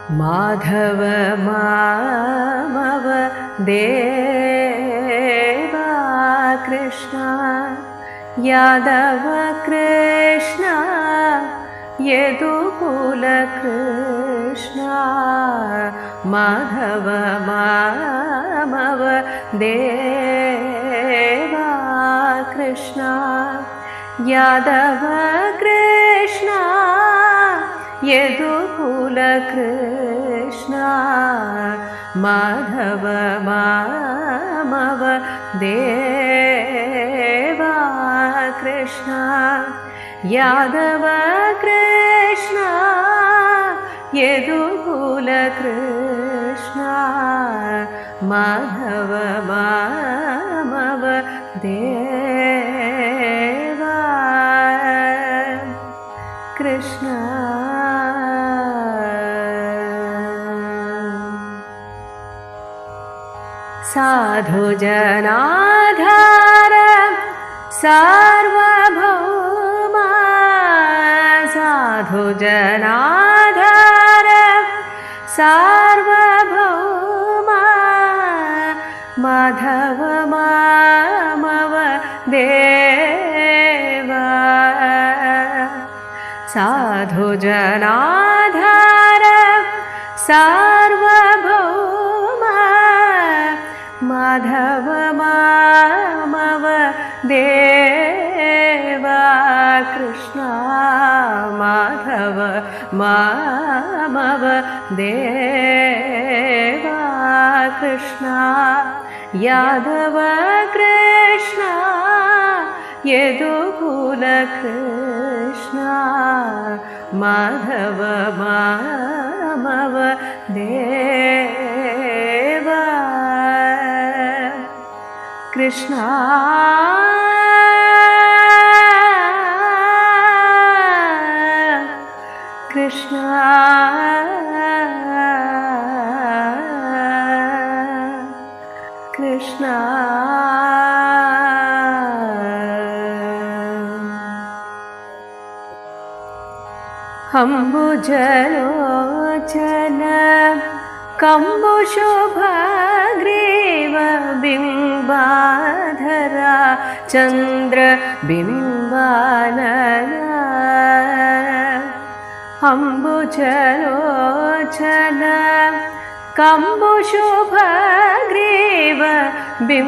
माधव मामव देवा कृष्ण यादव कृष्ण यदुकुल कृष्ण माधव मामव देवा कृष्ण यादव कृष्ण यदुकुल कृष्ण माधव मामव देवा कृष्ण यादव कृष्ण यदुकुल कृष्ण माधव मामव देवा कृष्ण साधु जनाधार सार्वभौम साधु जनाधार सार्वभौम माधव मामव देवा साधु जनाधार सार्वभौम माधव मामव देवा कृष्ण माधव मामव देवा कृष्ण यादव कृष्ण यदुकुल कृष्ण माधव मामव देवा कृष्ण कृष्ण कृष्ण अम्बुजलोचन कम्बुशुभग्रीव बिम्बाधरा चन्द्रबिम्बानना अम्बुजलोचन कम्बुशुभग्रीव बिम्बाधरा